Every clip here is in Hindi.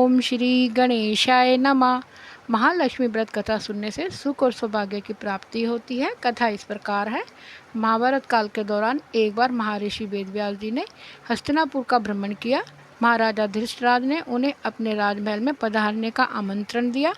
ओम श्री गणेशाय नमः। महालक्ष्मी व्रत कथा सुनने से सुख और सौभाग्य की प्राप्ति होती है। कथा इस प्रकार है। महाभारत काल के दौरान एक बार महर्षि वेदव्यास जी ने हस्तिनापुर का भ्रमण किया। महाराजा धृतराज ने उन्हें अपने राजमहल में पधारने का आमंत्रण दिया।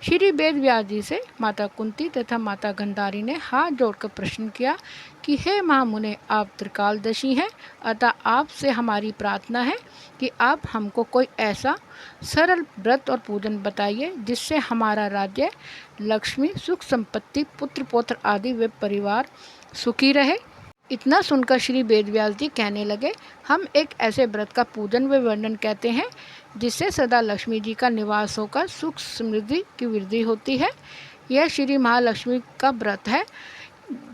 श्री वेद व्यास जी से माता कुंती तथा माता गंधारी ने हाथ जोड़कर प्रश्न किया कि हे महामुने, आप त्रिकालदर्शी हैं, अतः आपसे हमारी प्रार्थना है कि आप हमको कोई ऐसा सरल व्रत और पूजन बताइए जिससे हमारा राज्य, लक्ष्मी, सुख संपत्ति, पुत्र पौत्र आदि व परिवार सुखी रहे। इतना सुनकर श्री वेदव्यास जी कहने लगे, हम एक ऐसे व्रत का पूजन व वर्णन कहते हैं जिससे सदा लक्ष्मी जी का निवास होकर सुख समृद्धि की वृद्धि होती है। यह श्री महालक्ष्मी का व्रत है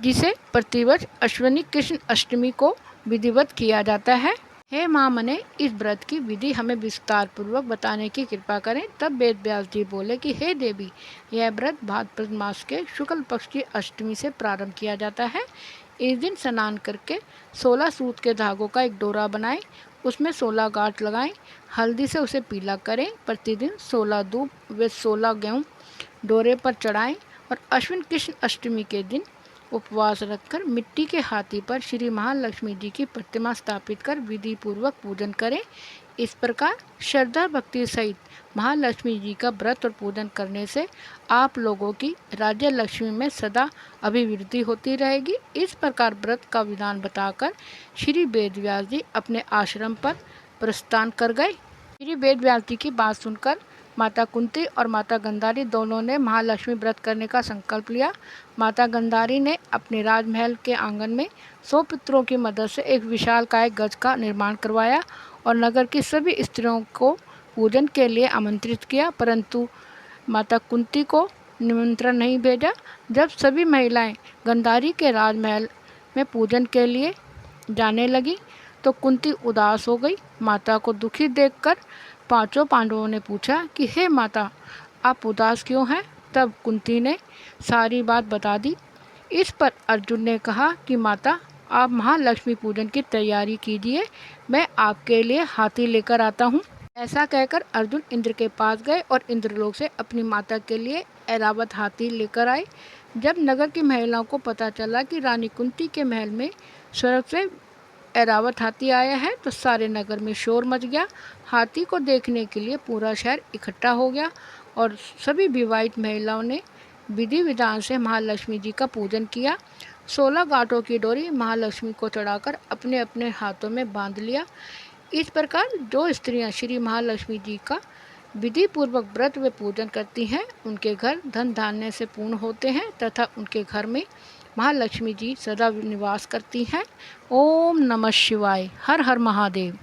जिसे प्रतिवर्ष अश्विनी कृष्ण अष्टमी को विधिवत किया जाता है। हे महामने, इस व्रत की विधि हमें विस्तार पूर्वक बताने की कृपा करें। तब वेद व्यास जी बोले कि हे देवी, यह व्रत भाद्रपद मास के शुक्ल पक्ष की अष्टमी से प्रारंभ किया जाता है। इस दिन स्नान करके 16 सूत के धागों का एक डोरा बनाएं, उसमें 16 गांठ लगाएं, हल्दी से उसे पीला करें। प्रतिदिन 16 दूब व 16 गेहूँ डोरे पर चढ़ाएं और अश्विन कृष्ण अष्टमी के दिन उपवास रखकर मिट्टी के हाथी पर श्री महालक्ष्मी जी की प्रतिमा स्थापित कर विधि पूर्वक पूजन करें। इस प्रकार श्रद्धा भक्ति सहित महालक्ष्मी जी का व्रत और पूजन करने से आप लोगों की राज्य लक्ष्मी में सदा अभिवृद्धि होती रहेगी। इस प्रकार व्रत का विधान बताकर श्री वेदव्यास जी अपने आश्रम पर प्रस्थान कर गए। श्री वेदव्यास जी की बात सुनकर माता कुंती और माता गंधारी दोनों ने महालक्ष्मी व्रत करने का संकल्प लिया। माता गंधारी ने अपने राजमहल के आंगन में 100 पितरों की मदद से एक विशालकाय गज का निर्माण करवाया और नगर की सभी स्त्रियों को पूजन के लिए आमंत्रित किया, परंतु माता कुंती को निमंत्रण नहीं भेजा। जब सभी महिलाएं गंधारी के राजमहल में पूजन के लिए जाने लगी तो कुंती उदास हो गई। माता को दुखी देखकर पांचों पांडवों ने पूछा कि हे माता, आप उदास क्यों हैं? तब कुंती ने सारी बात बता दी। इस पर अर्जुन ने कहा कि माता, आप महालक्ष्मी पूजन की तैयारी कीजिए, मैं आपके लिए हाथी लेकर आता हूँ। ऐसा कहकर अर्जुन इंद्र के पास गए और इंद्रलोक से अपनी माता के लिए ऐरावत हाथी लेकर आए। जब नगर की महिलाओं को पता चला कि रानी कुंती के महल में स्वर्ग से ऐरावत हाथी आया है तो सारे नगर में शोर मच गया। हाथी को देखने के लिए पूरा शहर इकट्ठा हो गया और सभी विवाहित महिलाओं ने विधि विधान से महालक्ष्मी जी का पूजन किया। 16 गांठों की डोरी महालक्ष्मी को चढ़ाकर अपने अपने हाथों में बांध लिया। इस प्रकार जो स्त्रियां श्री महालक्ष्मी जी का विधि पूर्वक व्रत व पूजन करती हैं, उनके घर धन धान्य से पूर्ण होते हैं तथा उनके घर में महालक्ष्मी जी सदा निवास करती हैं। ओम नमः शिवाय। हर हर महादेव।